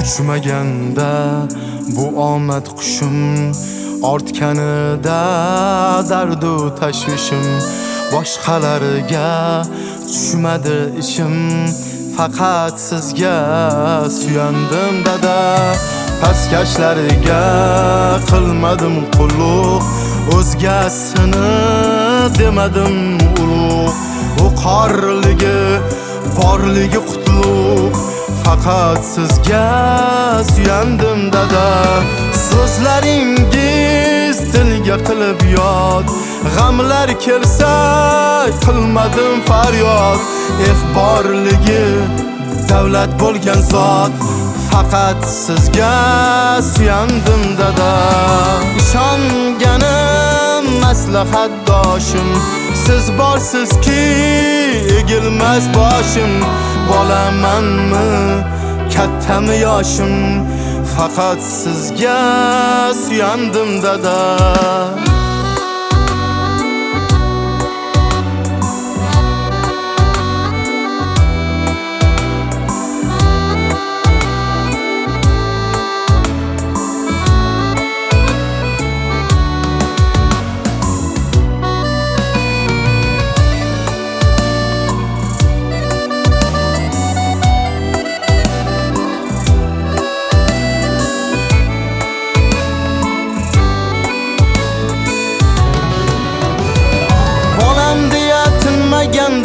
Tushmaganda bu omad qushim, ortganida dardu tashvishim. Boshqalarga tushmadi ishim, faqat sizga suyandim dada. Pastkashlarga qilmadim qulluq, o'zgasini demadim ulug'. U qorligi, borligi qutlug', faqat sizga suyandim dada. So'zlaringiz tilga qilib yod, g'amlar kelsa qilmadim faryod. Borligi davlat bo'lgan zot, faqat sizga suyandim dada. Ishonganim maslahatdoshim, siz borsizki egilmas boshim. Bolamanmi, kattami yoshim, faqat sizga suyandim dada.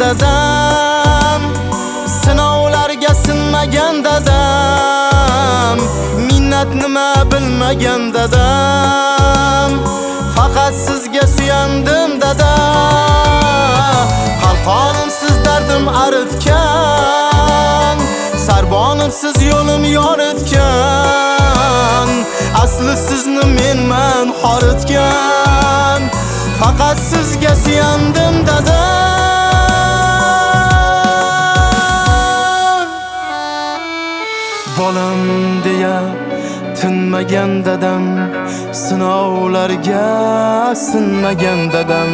Dadam, sinovlarga sinmagan dadam, minnat nima bilmagan dadam, faqat sizga suyandim dada. Qalqonimsiz dardim aritgan, sarbonimsiz yo'lim yoritgan, asli sizni menman horitgan, faqat sizga suyandim dada. Bolam deya tinmagan dadam, sinovlarga sinmagan dadam,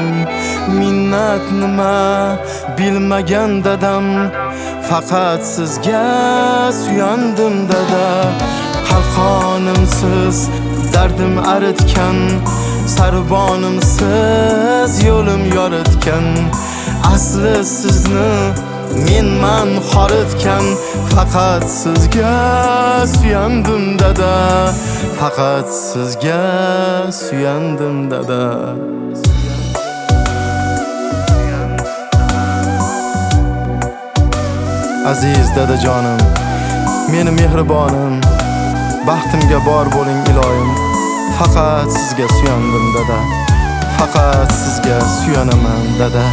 minnat nima bilmagan dadam, faqat sizga suyandim dada. Qalqonimsiz dardim aritgan, sarbonimsiz yo'lim yoritgan, asli sizni menman horitgan, faqat sizga suyandim dada. Faqat sizga suyandim dada. Aziz dadajonim, meni mehribonim, baxtimga bor bo'ling iloyim. Faqat sizga suyandim dada. Faqat sizga suyanaman dada.